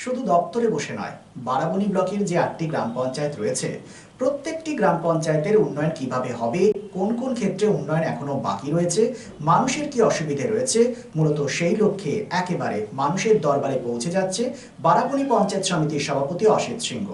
শুধু দপ্তরে বসে নয়, বারাবণী ব্লকের যে 8টি গ্রাম পঞ্চায়েত রয়েছে, প্রত্যেকটি গ্রাম পঞ্চায়েতের উন্নয়ন কিভাবে হবে, কোন কোন ক্ষেত্রে উন্নয়ন এখনো বাকি রয়েছে, মানুষের কি অসুবিধে রয়েছে, মূলত সেই লক্ষ্যে একেবারে মানুষের দরবারে পৌঁছে যাচ্ছে বারাবণী পঞ্চায়েত সমিতির সভাপতি অসিত সিংহ।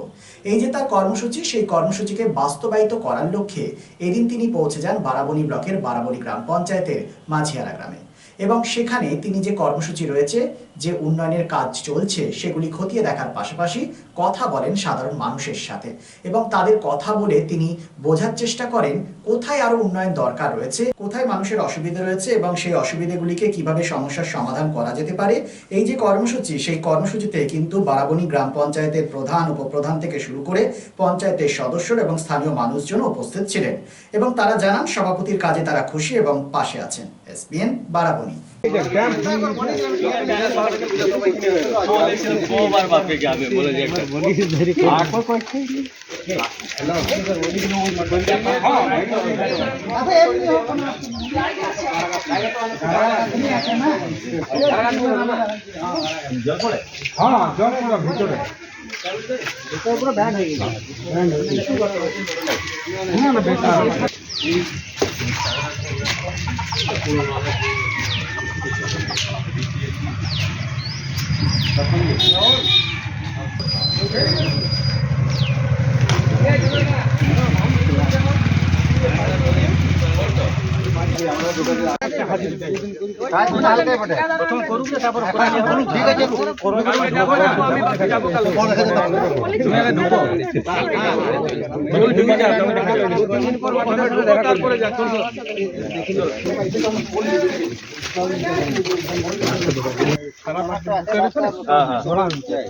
এই যে তার কর্মসূচি, সেই কর্মসূচিকে বাস্তবায়িত করার লক্ষ্যে এদিন তিনি পৌঁছে যান বারাবণী ব্লকের বারাবণী গ্রাম পঞ্চায়েতের মাঝিয়ারা গ্রামে। এবং সেখানে তিনি যে কর্মসূচি রয়েছে, যে উন্নয়নের কাজ চলছে, সেগুলি খতিয়ে দেখার পাশাপাশি কথা বলেন সাধারণ মানুষের সাথে এবং তাদের কথা বলে তিনি বোঝার চেষ্টা করেন কোথায় আরো উন্নয়ন দরকার রয়েছে, কোথায় মানুষের অসুবিধা রয়েছে এবং সেই অসুবিধাগুলিকে কিভাবে সমস্যার সমাধান করা যেতে পারে। এই যে কর্মসূচি, সেই কর্মসূচিতে কিন্তু বারাবণী গ্রাম পঞ্চায়েতের প্রধান, উপপ্রধান থেকে শুরু করে পঞ্চায়েতের সদস্যরা এবং স্থানীয় মানুষজন উপস্থিত ছিলেন এবং তারা জানান সভাপতির কাজে তারা খুশি এবং পাশে আছেন। এসবিএন বারাবণী।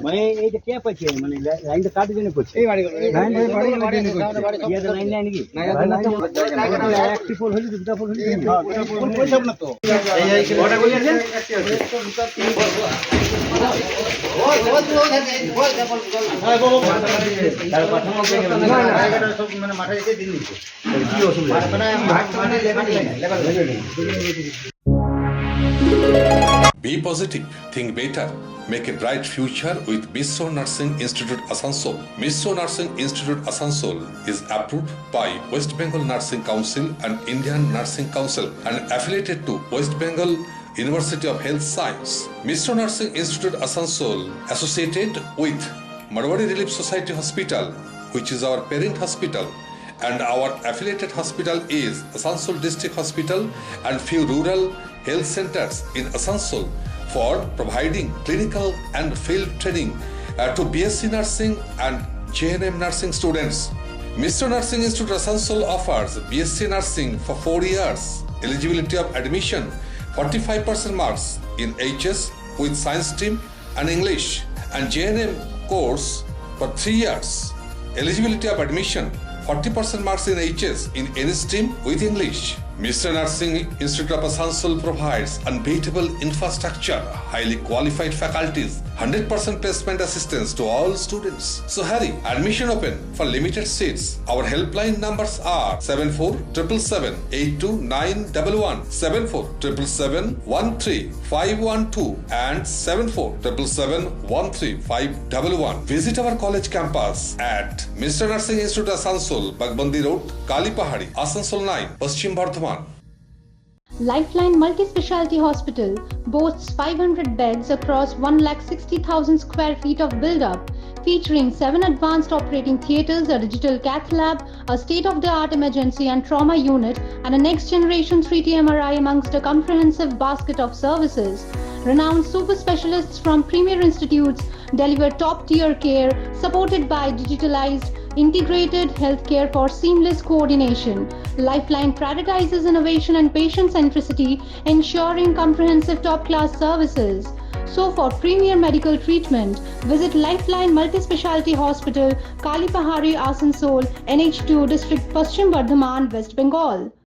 মানে এইটা কে পাচ্ছে, মানে লাইনটা কাটার জন্য করছে, এই বাড়ি লাইন নাকি একটি পোল হলি দুটা পোল হলি সব না তো এই ওটা বলেছেন মানে মাঠে এসে দিন নিচ্ছে কি অসুবিধা মানে level. Be positive, think better, make a bright future with Misro Nursing Institute Asansol. Misro Nursing Institute Asansol is approved by West Bengal Nursing Council and Indian Nursing Council and affiliated to West Bengal University of Health Science. Misro Nursing Institute Asansol associated with Marwari Relief Society Hospital, which is our parent hospital, and our affiliated hospital is Asansol District Hospital and few rural health centers in Asansol for providing clinical and field training to BSc Nursing and JNM Nursing students. Mr. Nursing Institute Asansol offers BSc Nursing for 4 years. Eligibility of admission 45% marks in HS with science stream and English, and JNM course for 3 years. Eligibility of admission 40% marks in HS in any stream with English. Mr. Nursing Institute of Asansol provides unbeatable infrastructure, highly qualified faculties, 100% placement assistance to all students. So hurry, admission open for limited seats. Our helpline numbers are 7477782911, 7477713512 and 7477135111. Visit our college campus at Mr. Nursing Institute Asansol, Bagbandi Road, Kalipahari, Asansol 9, Paschim Bardhaman. Lifeline Multi-Speciality Hospital boasts 500 beds across 1,60,000 square feet of build-up, featuring 7 advanced operating theatres, a digital cath lab, a state-of-the-art emergency and trauma unit, and a next-generation 3D MRI amongst a comprehensive basket of services. Renowned super specialists from premier institutes deliver top-tier care, supported by digitalized integrated healthcare for seamless coordination. Lifeline prioritizes innovation and patient centricity, ensuring comprehensive top-class services. So for premier medical treatment, visit Lifeline Multi-Speciality Hospital, Kalipahari, Asansol, NH2 District, Paschim Bardhaman, West Bengal.